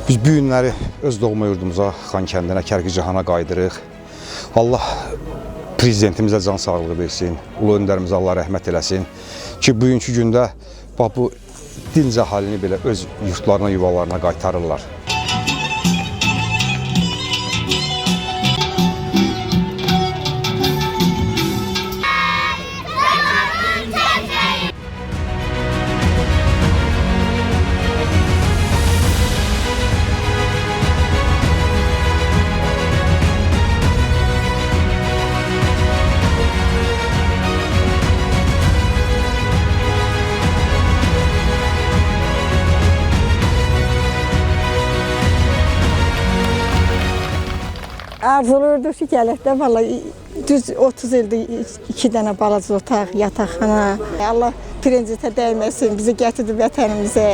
Biz bu günləri öz doğma yurdumuza, Xankəndinə, Kərkicahana qaydırıq. Allah prezidentimizə can sağlığı versin, ulu öndərimizə Allah rəhmət eləsin ki, bugünkü gündə bu dinc əhalini belə öz yurtlarına, yuvalarına qaytarırlar. Arzulayırdıq ki, gələk də vallahi düz 30 ildir 2 dənə balaca otaq, yataqxana. Allah prinsipə dəyməsin, bizi gətirdi vətənimizə.